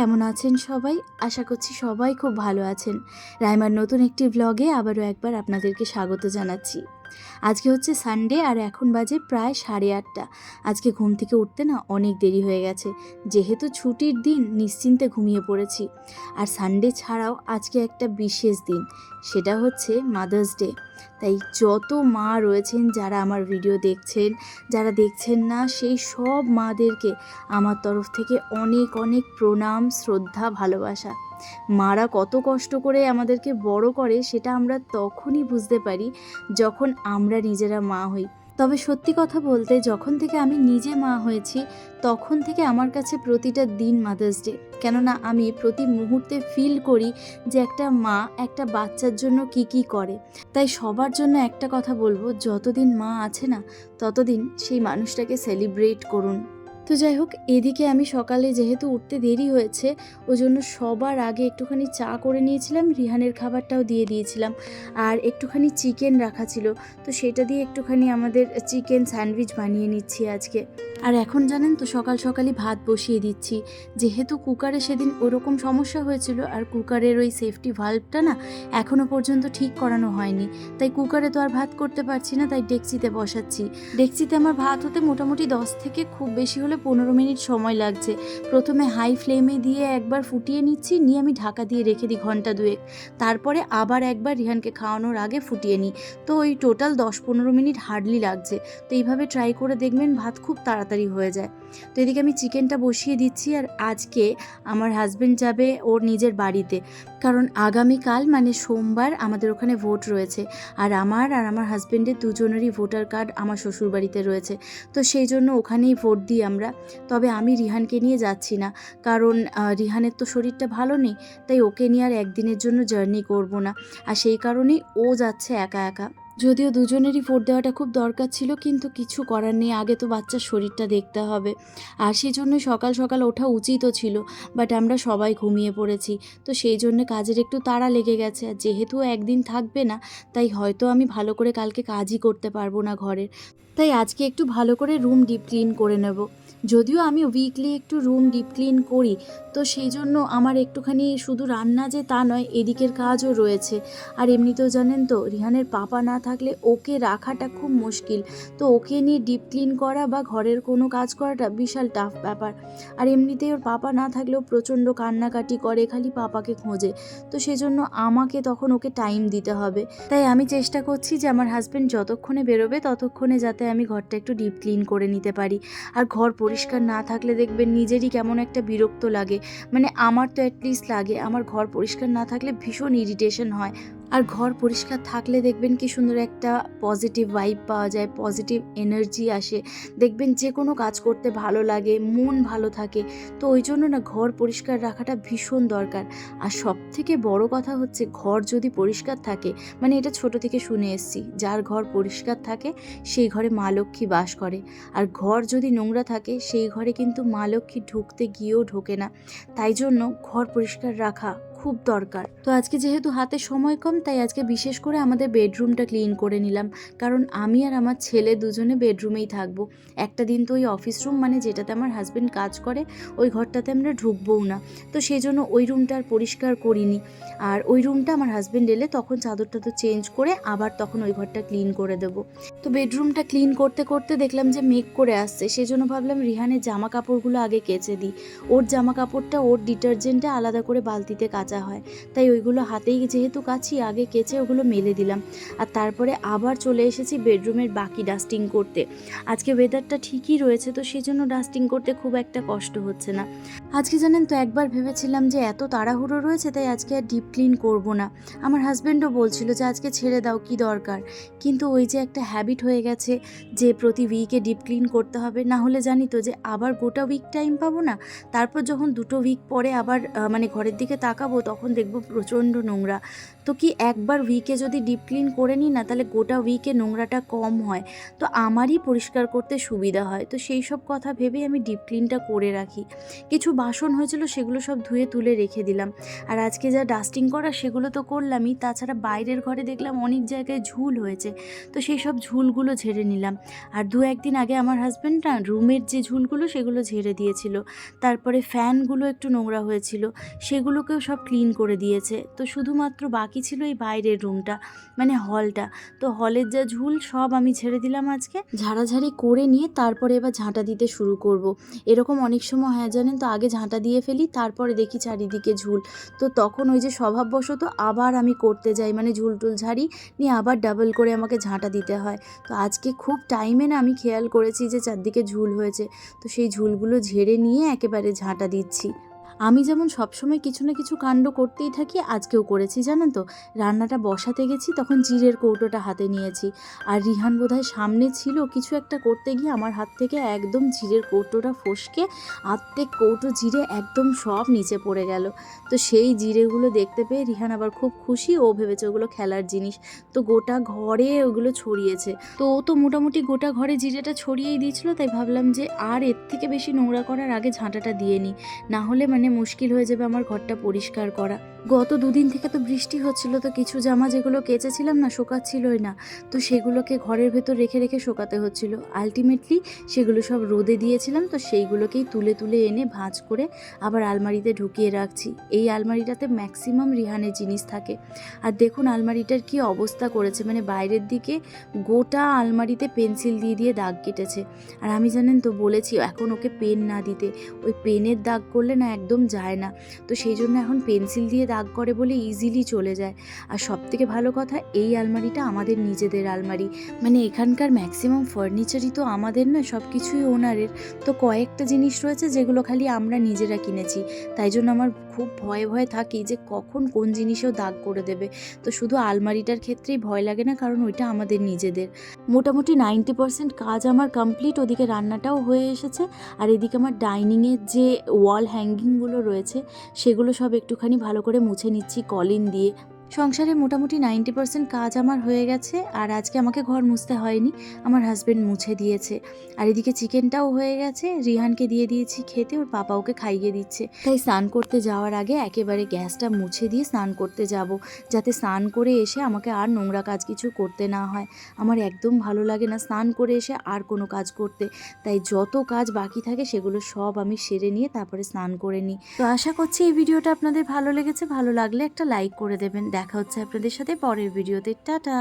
কেমন আছেন সবাই? আশা করছি সবাই খুব ভালো আছেন। রাইমার নতুন একটি ব্লগে আবারও একবার আপনাদেরকে স্বাগত জানাচ্ছি। আজকে হচ্ছে সানডে আর এখন বাজে প্রায় 8:30। আজকে ঘুম থেকে উঠতে না অনেক দেরি হয়ে গেছে। যেহেতু ছুটির দিন নিশ্চিন্তে ঘুমিয়ে পড়েছি। আর সানডে ছাড়াও আজকে একটা বিশেষ দিন, সেটা হচ্ছে মাদার্স ডে। তাই যত মা রয়েছেন যারা আমার ভিডিও দেখছেন, যারা দেখছেন না, সেই সব মাদেরকে আমার তরফ থেকে অনেক অনেক প্রণাম, শ্রদ্ধা, ভালোবাসা। মারা কত কষ্ট করে আমাদেরকে বড় করে সেটা আমরা তখনই বুঝতে পারি যখন আমরা নিজেরা মা হই। তবে সত্যি কথা বলতে, যখন থেকে আমি নিজে মা হয়েছি তখন থেকে আমার কাছে প্রতিটা দিন মাদার্স ডে। কেননা আমি প্রতি মুহূর্তে ফিল করি যে একটা মা একটা বাচ্চার জন্য কি করে। তাই সবার জন্য একটা কথা বলবো, যতদিন মা আছে না ততদিন সেই মানুষটাকে সেলিব্রেট করুন। তো যাই হোক, এদিকে আমি সকালে যেহেতু উঠতে দেরি হয়েছে ওই জন্য সবার আগে একটুখানি চা করে নিয়েছিলাম, রিহানের খাবারটাও দিয়ে দিয়েছিলাম। আর একটুখানি চিকেন রাখা ছিল, তো সেটা দিয়ে একটুখানি আমাদের চিকেন স্যান্ডউইচ বানিয়ে নিচ্ছি আজকে। আর এখন জানেন তো, সকাল সকালই ভাত বসিয়ে দিচ্ছি। যেহেতু কুকারে সেদিন ওরকম সমস্যা হয়েছিল আর কুকারের ওই সেফটি ভাল্বটা না এখনও পর্যন্ত ঠিক করানো হয়নি, তাই কুকারে তো আর ভাত করতে পারছি না, তাই ডেকচিতে বসাচ্ছি। ডেকচিতে আমার ভাত হতে মোটামুটি 10 থেকে খুব বেশি হলে 15 মিনিট সময় লাগছে। প্রথমে হাই ফ্লেমে দিয়ে একবার ফুটিয়ে নিচ্ছি, নিয়ে আমি ঢাকা দিয়ে রেখে দিই ঘন্টা দুয়েক। তারপরে আবার একবার রিহানকে খাওয়ানোর আগে ফুটিয়ে নিই। তো ওই টোটাল 10-15 মিনিট হার্ডলি লাগছে। তো এইভাবে ট্রাই করে দেখবেন, ভাত খুব তাড়াতাড়ি হয়ে যায়। তো এদিকে আমি চিকেনটা বসিয়ে দিচ্ছি। আর আজকে আমার হাজব্যান্ড যাবে ওর নিজের বাড়িতে, কারণ আগামীকাল মানে সোমবার আমাদের ওখানে ভোট রয়েছে। আর আমার হাজব্যান্ডের দুজনেরই ভোটার কার্ড আমার শ্বশুরবাড়িতে রয়েছে। তো সেই জন্য ওখানেই ভোট দিই আমরা। তবে আমি রিহানকে নিয়ে যাচ্ছি না, কারণ রিহানের তো শরীরটা ভালো নেই, তাই ওকে নিয়ে আর একদিনের জন্য জার্নি করব না। আর সেই কারণেই ও যাচ্ছে একা একা। যদিও দুজনেরই ভোট দেওয়াটা খুব দরকার ছিল, কিন্তু কিছু করার নেই, আগে তো বাচ্চার শরীরটা দেখতে হবে। আর সেই জন্য সকাল সকাল ওঠা উচিতও ছিল, বাট আমরা সবাই ঘুমিয়ে পড়েছি। তো সেই জন্য কাজের একটু তাড়া লেগে গেছে। আর যেহেতু একদিন থাকবে না, তাই হয়তো আমি ভালো করে কালকে কাজই করতে পারবো না ঘরের। তাই আজকে একটু ভালো করে রুম ডিপ ক্লিন করে নেব। যদিও আমি উইকলি একটু রুম ডিপ ক্লিন করি, তো সেই জন্য আমার একটুখানি শুধু রান্না যে তা নয়, এদিকের কাজও রয়েছে। আর এমনিতেও জানেন তো, রিহানের পাপা না থাকলে ওকে রাখাটা খুব মুশকিল। তো ওকে নিয়ে ডিপ ক্লিন করা বা ঘরের কোনো কাজ করাটা বিশাল টাফ ব্যাপার। আর এমনিতেই ওর পাপা না থাকলেও প্রচণ্ড কান্নাকাটি করে, খালি পাপাকে খোঁজে। তো সেজন্য আমাকে তখন ওকে টাইম দিতে হবে। তাই আমি চেষ্টা করছি যে আমার হাজব্যান্ড যতক্ষণে বেরোবে ততক্ষণে যাতে আমি ঘরটা একটু ডিপ ক্লিন করে নিতে পারি। আর ঘর পরিষ্কার না থাকলে দেখবেন নিজেরই কেমন একটা বিরক্ত লাগে। মানে আমার তো অ্যাটলিস্ট লাগে, আমার ঘর পরিষ্কার না থাকলে ভীষণ ইরিটেশন হয়। আর ঘর পরিষ্কার থাকলে দেখবেন কি সুন্দর একটা পজিটিভ ভাইব পাওয়া যায়, পজিটিভ এনার্জি আসে। দেখবেন যে কোনো কাজ করতে ভালো লাগে, মন ভালো থাকে। তো ওই জন্য না ঘর পরিষ্কার রাখাটা ভীষণ দরকার। আর সবথেকে বড় কথা হচ্ছে, ঘর যদি পরিষ্কার থাকে, মানে এটা ছোট থেকে শুনে এসেছি, যার ঘর পরিষ্কার থাকে সেই ঘরে মা লক্ষ্মী বাস করে। আর ঘর যদি নোংরা থাকে সেই ঘরে কিন্তু মা লক্ষ্মী ঢুকতে গিয়েও ঢোকে না। তাই জন্য ঘর পরিষ্কার রাখা খুব দরকার। তো আজকে যেহেতু হাতে সময় কম, তাই আজকে বিশেষ করে আমাদের বেডরুমটা ক্লিন করে নিলাম, কারণ আমি আর আমার ছেলে দুজনে বেডরুমেই থাকবো। একটা দিন তো ওই অফিস রুম, মানে যেটাতে আমার হাজব্যান্ড কাজ করে, ওই ঘরটাতে আমরা ঢুকবোও না। তো সেই জন্য ওই রুমটা আর পরিষ্কার করিনি। আর ওই রুমটা আমার হাজব্যান্ড এলে তখন চাদরটা তো চেঞ্জ করে আবার তখন ওই ঘরটা ক্লিন করে দেবো। তো বেডরুমটা ক্লিন করতে করতে দেখলাম যে মেঘ করে আসছে, সেজন্য ভাবলাম রিহানের জামা কাপড়গুলো আগে কেচে দিই। ওর জামা কাপড়টা ওর ডিটারজেন্টে আলাদা করে বালতিতে কাচা হয়, তাই ওইগুলো হাতেই যেহেতু কাচি, আগে কেচে ওগুলো মেলে দিলাম। আর তারপরে আবার চলে এসেছি বেডরুমের বাকি ডাস্টিং করতে। আজকে ওয়েদারটা ঠিকই রয়েছে, তো সেই জন্য ডাস্টিং করতে খুব একটা কষ্ট হচ্ছে না। আজকে জানেন তো, একবার ভেবেছিলাম যে এত তাড়াহুড়ো রয়েছে তাই আজকে আর ডিপ ক্লিন করব না। আমার হাজব্যান্ডও বলছিল যে আজকে ছেড়ে দাও, কি দরকার। কিন্তু ওই যে একটা হ্যাবিট হয়ে গেছে যে প্রতি উইকে ডিপ ক্লিন করতে হবে, না হলে জানি তো যে আবার গোটা উইক টাইম পাবো না। তারপর যখন 2 উইক পরে আবার মানে ঘরের দিকে তাকাবো, তখন দেখব প্রচণ্ড নোংরা। তো কি একবার উইকে যদি ডিপ ক্লিন করে নিই না, তাহলে গোটা উইকে নোংরাটা কম হয়, তো আমারই পরিষ্কার করতে সুবিধা হয়। তো সেই সব কথা ভেবেই আমি ডিপ ক্লিনটা করে রাখি। কিছু বাসন হয়েছিল সেগুলো সব ধুয়ে তুলে রেখে দিলাম। আর আজকে যা ডাস্টিং করা সেগুলো তো করলামই, তাছাড়া বাইরের ঘরে দেখলাম অনেক জায়গায় ঝুল হয়েছে, তো সেই সব ঝুলগুলো ঝেড়ে নিলাম। আর 2-1 দিন আগে আমার হাজব্যান্ড না রুমের যে ঝুলগুলো সেগুলো ঝেড়ে দিয়েছিল। তারপরে ফ্যানগুলো একটু নোংরা হয়েছিল, সেগুলোকেও সব ক্লিন করে দিয়েছে। তো শুধুমাত্র বাকি ছিল এই বাইরের রুমটা, মানে হলটা। তো হলের যা ঝুল সব আমি ঝেড়ে দিলাম আজকে। ঝাড়াঝাড়ি করে নিয়ে তারপরে এবার ঝাঁটা দিতে শুরু করব। এরকম অনেক সময় হয় জানেন তো, আগে ঝাঁটা দিয়ে ফেলি, তারপরে দেখি চারিদিকে ঝুল। তো তখন ওই যে স্বভাববশত আবার আমি করতে যাই, মানে ঝুল টুল ঝাড়ি নিয়ে আবার ডাবল করে আমাকে ঝাঁটা দিতে হয়। তো আজকে খুব টাইমে না আমি খেয়াল করেছি যে চারদিকে ঝুল হয়েছে, তো সেই ঝুলগুলো ঝেড়ে নিয়ে একেবারে ঝাঁটা দিচ্ছি। আমি যেমন সবসময় কিছু না কিছু কাণ্ড করতেই থাকি, আজকেও করেছি জানেন তো। রান্নাটা বসাতে গেছি, তখন জিরের কৌটোটা হাতে নিয়েছি, আর রিহান বোধহয় সামনে ছিল, কিছু একটা করতে গিয়ে আমার হাত থেকে একদম জিরের কৌটোটা ফসকে আর্ধেক কৌটো জিরে একদম সব নিচে পড়ে গেল। তো সেই জিরেগুলো দেখতে পেয়ে রিহান আবার খুব খুশি, ও ভেবেছে ওগুলো খেলার জিনিস, তো গোটা ঘরে ওগুলো ছড়িয়েছে। তো ও তো মোটামুটি গোটা ঘরে জিরেটা ছড়িয়েই দিয়েছিল, তাই ভাবলাম যে আর এর থেকে বেশি নোংরা করার আগে ঝাঁটাটা দিয়ে নিই, না হলে মানে মুশকিল হয়ে যাবে আমার ঘরটা পরিষ্কার করা। গত 2 দিন থেকে তো বৃষ্টি হচ্ছিল, তো কিছু জামা যেগুলো কেচেছিলাম না, শোকাচ্ছিলই না, তো সেগুলোকে ঘরের ভেতর রেখে রেখে শোকাতে হচ্ছিল। আলটিমেটলি সেগুলো সব রোদে দিয়েছিলাম, তো সেইগুলোকেই তুলে তুলে এনে ভাঁজ করে আবার আলমারিতে ঢুকিয়ে রাখছি। এই আলমারিটাতে ম্যাক্সিমাম রিহানের জিনিস থাকে। আর দেখুন আলমারিটার কি অবস্থা করেছে, মানে বাইরের দিকে গোটা আলমারিতে পেন্সিল দিয়ে দিয়ে দাগ কেটেছে। আর আমি জানেন তো বলেছি এখন ওকে পেন না দিতে, ওই পেনের দাগ করলে না একদম যায় না, তো সেই জন্য এখন পেন্সিল দিয়ে দাগ করে বলে ইজিলি চলে যায়। আর সবথেকে ভালো কথা, এই আলমারিটা আমাদের নিজেদের আলমারি, মানে এখানকার ম্যাক্সিমাম ফার্নিচারই তো আমাদের না, সব কিছুই ওনারের। তো কয়েকটা জিনিস রয়েছে যেগুলো খালি আমরা নিজেরা কিনেছি, তাই জন্য আমার খুব ভয়ে ভয়ে থাকি যে কখন কোন জিনিসেও দাগ করে দেবে। তো শুধু আলমারিটার ক্ষেত্রেই ভয় লাগে না, কারণ ওইটা আমাদের নিজেদের। মোটামুটি 90% কাজ আমার কমপ্লিট, ওদিকে রান্নাটাও হয়ে এসেছে। আর এদিকে আমার ডাইনিংয়ের যে ওয়াল হ্যাঙ্গিংগুলো রয়েছে সেগুলো সব একটুখানি ভালো করে মুছে নিচ্ছি কলিন দিয়ে। সংসারে মোটামুটি 90% কাজ আমার হয়ে গেছে, আর আজকে আমাকে ঘর মুছতে হয়নি, আমার হাজব্যান্ড মুছে দিয়েছে। আর এদিকে চিকেনটাও হয়ে গেছে, রিহানকে দিয়ে দিয়েছি খেতে, ওর পাপা ওকে খাইয়ে দিচ্ছে। তাই স্নান করতে যাওয়ার আগে একেবারে গ্যাসটা মুছে দিয়ে স্নান করতে যাব, যাতে স্নান করে এসে আমাকে আর নোংরা কাজ কিছু করতে না হয়। আমার একদম ভালো লাগে না স্নান করে এসে আর কোনো কাজ করতে, তাই যত কাজ বাকি থাকে সেগুলো সব আমি সেরে নিয়ে তারপরে স্নান করে নিই। তো আশা করছি এই ভিডিওটা আপনাদের ভালো লেগেছে, ভালো লাগলে একটা লাইক করে দেবেন। দেখা হচ্ছে আপনাদের সাথে পরের ভিডিওতে। টাটা।